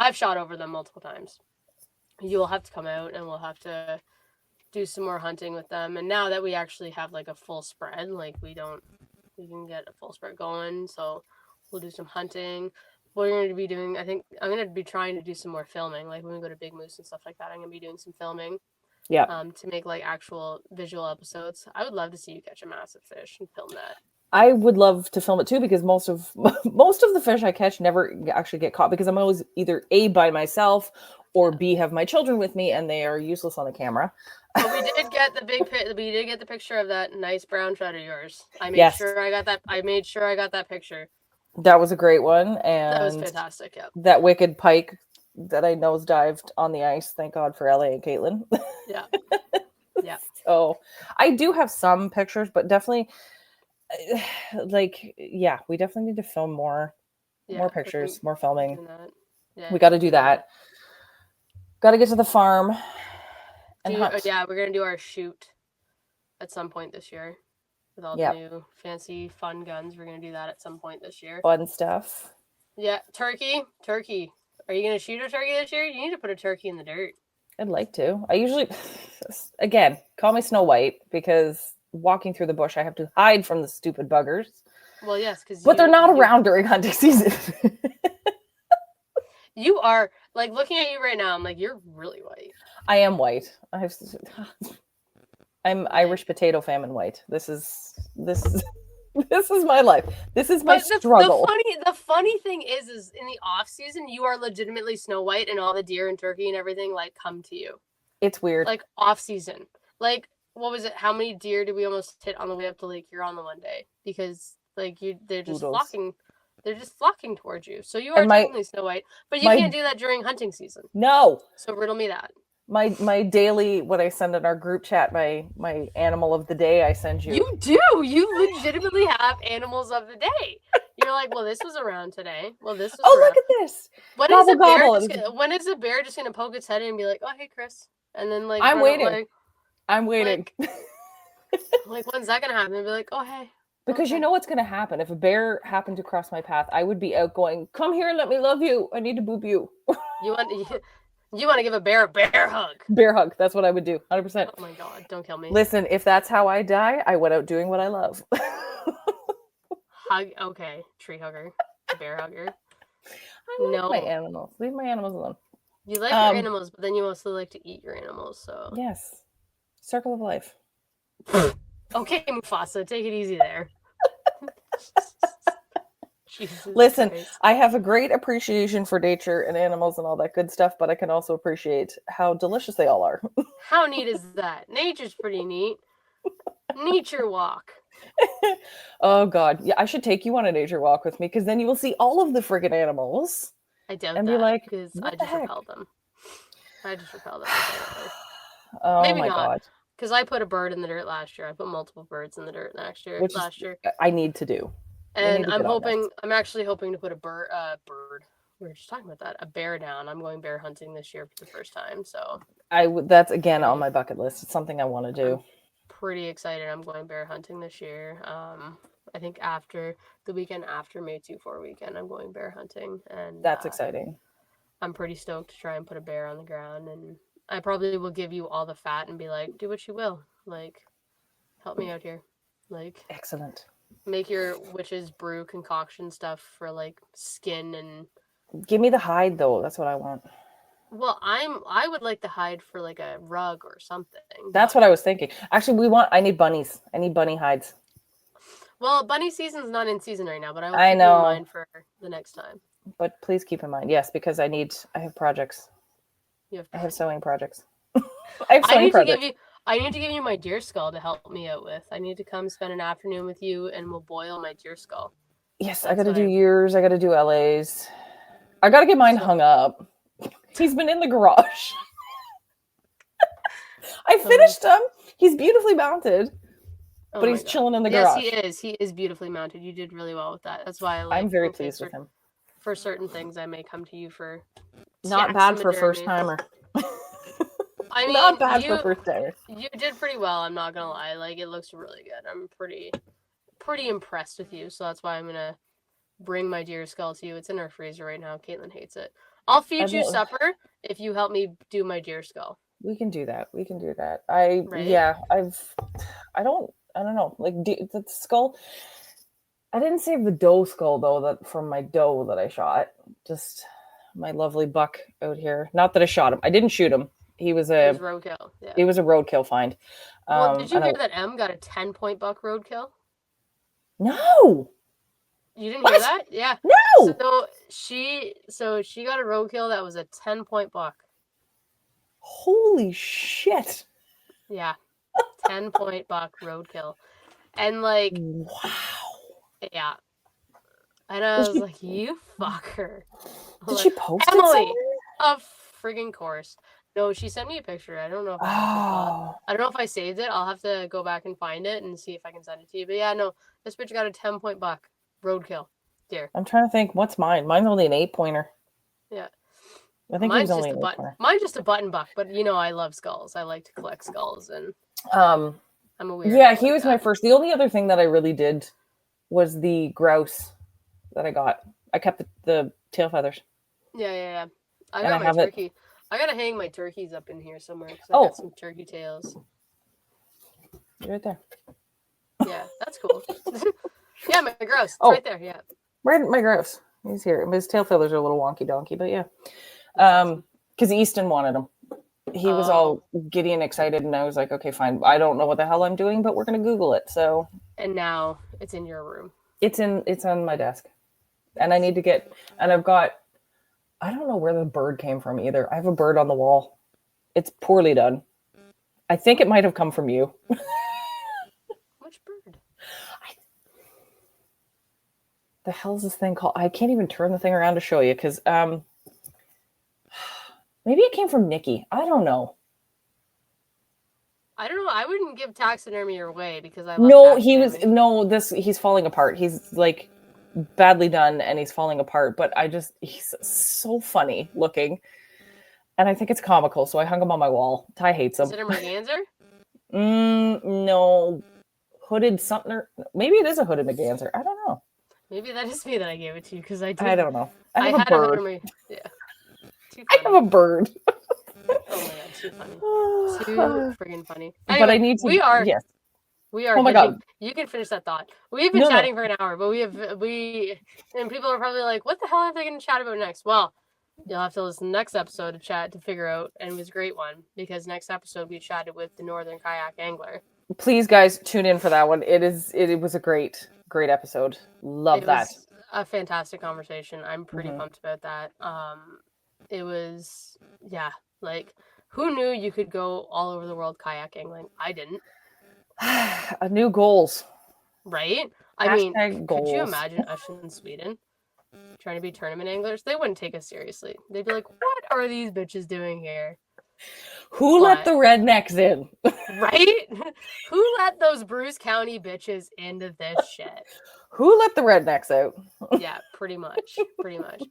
I've shot over them multiple times. You'll have to come out and we'll have to do some more hunting with them. And now that we actually have like a full spread, like we can get a full spread going. So we'll do some hunting. What we're going to be doing, I think I'm going to be trying to do some more filming. Like when we go to Big Moose and stuff like that, I'm going to be doing some filming. Yeah. To make like actual visual episodes. I would love to see you catch a massive fish and film that. I would love to film it too because most of the fish I catch never actually get caught because I'm always either A, by myself or B, have my children with me and they are useless on the camera. But we did get the picture of that nice brown trout of yours. I made sure I got that picture. That was a great one, and that was fantastic. Yeah, that wicked pike that I nosedived on the ice. Thank God for LA and Caitlin. Yeah, yeah. So I do have some pictures, but definitely, we definitely need to film more pictures, more filming. Yeah, we got to do that. Got to get to the farm. And hunt. Yeah, we're gonna do our shoot at some point this year. With all the new fancy fun guns. We're going to do that at some point this year. Fun stuff. Yeah. Turkey. Are you going to shoot a turkey this year? You need to put a turkey in the dirt. I'd like to. I usually, again, call me Snow White because walking through the bush, I have to hide from the stupid buggers. Well, yes. But they're not around during hunting season. You are, like, looking at you right now, I'm like, you're really white. I am white. I'm Irish potato famine white. This is my life. This is my struggle. The funny thing is in the off season, you are legitimately Snow White and all the deer and turkey and everything like come to you. It's weird. Like off season. Like what was it? How many deer did we almost hit on the way up to Lake Huron the one day? Because like they're just flocking. They're just flocking towards you. So you are technically Snow White, but you can't do that during hunting season. No. So riddle me that. My daily, what I send in our group chat, my animal of the day, I send you. You do. You legitimately have animals of the day. You're like, well, this was around today. Well, this was around. Look at this. When is a bear just gonna poke its head in and be like, oh, hey, Chris? And then like I'm waiting. I'm waiting. Like, when's that gonna happen? And be like, oh, hey. Because you know what's gonna happen if a bear happened to cross my path, I would be out going, come here and let me love you. I need to boob you. You want to give a bear hug. Bear hug. That's what I would do. 100%. Oh my God, don't kill me. Listen, if that's how I die, I went out doing what I love. Hug, okay. Tree hugger. Bear hugger. I like my animals. Leave my animals alone. You like your animals, but then you mostly like to eat your animals, so. Yes. Circle of life. Okay, Mufasa, take it easy there. Jesus Listen, Christ. I have a great appreciation for nature and animals and all that good stuff, but I can also appreciate how delicious they all are. How neat is that? Nature's pretty neat. Nature walk. Oh God, yeah, I should take you on a nature walk with me because then you will see all of the friggin' animals. I doubt And that be like, because what I the just heck? repelled them. Oh Maybe my not. God, Because I put a bird in the dirt last year. I put multiple birds in the dirt last year. I need to do. And I'm actually hoping to put a bird. We were just talking about that. A bear down. I'm going bear hunting this year for the first time. So that's again on my bucket list. It's something I want to do. I'm pretty excited. I'm going bear hunting this year. I think after the weekend after May 2-4 weekend, I'm going bear hunting, and That's exciting. I'm pretty stoked to try and put a bear on the ground, and I probably will give you all the fat and be like, do what you will, like, help me out here, like, Excellent. make your witch's brew concoction stuff for like skin and. Give me the hide though. That's what I want. Well, I would like the hide for like a rug or something. That's what I was thinking. Actually, I need bunnies. I need bunny hides. Well, bunny season's not in season right now, but I will I keep know. you in mind for the next time. But please keep in mind, yes, because I have projects. I have sewing projects. I need to give you my deer skull to help me out with. I need to come spend an afternoon with you, and we'll boil my deer skull. Yes, I got to do yours. I got to do LA's. I got to get mine hung up. He's been in the garage. I finished him. He's beautifully mounted, but he's chilling in the garage. Yes, he is beautifully mounted. You did really well with that. That's why I'm very pleased with him. For certain things, I may come to you for. Not bad for a first timer. I mean, not bad for first timer. You did pretty well. I'm not gonna lie. Like, it looks really good. I'm pretty impressed with you. So that's why I'm gonna bring my deer skull to you. It's in our freezer right now. Caitlin hates it. I'll feed you supper if you help me do my deer skull. We can do that. Right? Yeah, I don't know. Like the skull. I didn't save the doe skull though, that from my doe that I shot. Just my lovely buck out here. Not that I shot him. I didn't shoot him. It was roadkill. Yeah. He was a roadkill find. Well, did you hear that M got a 10-point buck roadkill? No. You didn't hear that? Yeah. No. So she got a roadkill that was a 10-point buck. Holy shit. Yeah. 10-point buck roadkill. And like, wow. Yeah. And I was like, you fucker. Did she post Emily, it somewhere? Of friggin' course. No, she sent me a picture. I don't know if I don't know if I saved it. I'll have to go back and find it and see if I can send it to you. But yeah, no, this bitch got a 10-point buck. Roadkill. Deer. I'm trying to think, what's mine? Mine's only an 8-pointer. Yeah. I think mine's he was only just a button. Mine's just a button buck, but you know I love skulls. I like to collect skulls, and I'm a weird. Yeah, he was my first. The only other thing that I really did was the grouse that I got. I kept the tail feathers. Yeah. I got my turkey. I gotta hang my turkeys up in here somewhere because I got some turkey tails. Right there. Yeah, that's cool. Yeah, my grouse. It's right there. Yeah. Right, my grouse. He's here. His tail feathers are a little wonky donkey, but yeah. Because Easton wanted him. He was all giddy and excited, and I was like, okay, fine. I don't know what the hell I'm doing, but we're gonna Google it. So. And now it's in your room. It's on my desk, and I need to get. And I've got. I don't know where the bird came from either. I have a bird on the wall. It's poorly done. I think it might have come from you. Which bird? The hell's this thing called? I can't even turn the thing around to show you because maybe it came from Nikki. I don't know. I don't know. I wouldn't give taxidermy away because I love he's falling apart. He's like badly done and he's falling apart, but he's so funny looking. And I think it's comical, so I hung him on my wall. Ty hates him. Is it a merganser? No. Hooded something. Maybe it is a hooded merganser. I don't know. Maybe that is me that I gave it to you because I don't know. I had a bird. Yeah. I have a bird. Too funny. Too friggin' funny. Anyway, but I need to. Yes. We are. Oh my God. You can finish that thought. We've been chatting for an hour, but and people are probably like, "What the hell are they going to chat about next?" Well, you'll have to listen to the next episode to chat to figure out, and it was a great one because next episode we chatted with the Northern Kayak Angler. Please, guys, tune in for that one. It was a great episode. Love that. Was a fantastic conversation. I'm pretty pumped about that. It was like who knew you could go all over the world kayak angling? I didn't. A new goals. Right? I mean, goals. could you imagine us in Sweden trying to be tournament anglers? They wouldn't take us seriously. They'd be like, what are these bitches doing here? Who let the rednecks in? Right? Who let those Bruce County bitches into this shit? Who let the rednecks out? Yeah, pretty much. Pretty much.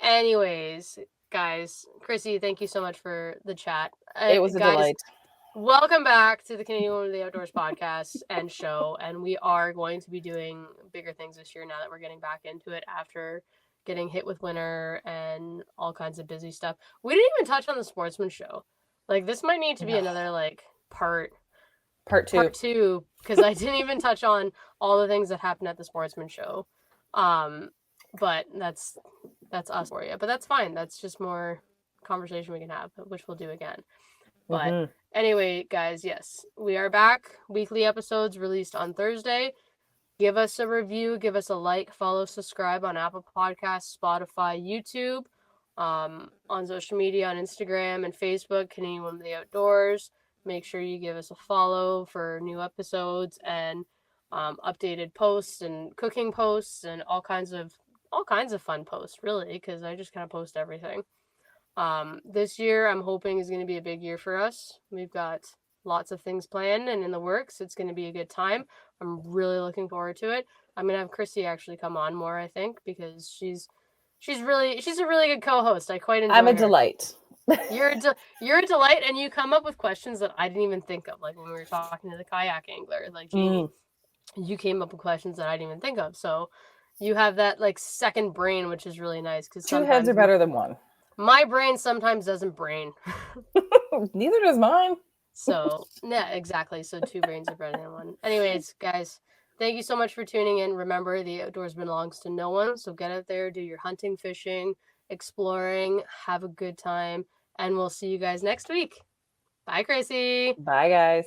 Anyways, guys, Chrissy, thank you so much for the chat. It was a delight. Welcome back to the Canadian Women of the Outdoors podcast and show. And we are going to be doing bigger things this year now that we're getting back into it after getting hit with winter and all kinds of busy stuff. We didn't even touch on the sportsman show. Like, this might need to be another, like, part two, because I didn't even touch on all the things that happened at the sportsman show. But that's us for you. But that's fine. That's just more conversation we can have, which we'll do again. But anyway, guys, yes, we are back. Weekly episodes released on Thursday. Give us a review, give us a like, follow, subscribe on Apple Podcasts, Spotify, YouTube, on social media, on Instagram and Facebook, Canadian Women of the Outdoors. Make sure you give us a follow for new episodes and updated posts and cooking posts and all kinds of fun posts, really, because I just kind of post everything. This year I'm hoping is going to be a big year for us. We've got lots of things planned and in the works. It's going to be a good time. I'm really looking forward to it. I'm going to have Chrissy actually come on more, I think, because she's a really good co-host. I quite enjoy her. I'm a delight. You're a delight, and you come up with questions that I didn't even think of, like when we were talking to the kayak angler, like Jamie. You came up with questions that I didn't even think of. So you have that like second brain, which is really nice because two heads are better than one. My brain sometimes doesn't brain. Neither does mine. So, yeah, exactly. So 2 brains are better than 1. Anyways, guys, thank you so much for tuning in. Remember, the outdoors belongs to no one. So get out there, do your hunting, fishing, exploring, have a good time, and we'll see you guys next week. Bye, Chrissy. Bye, guys.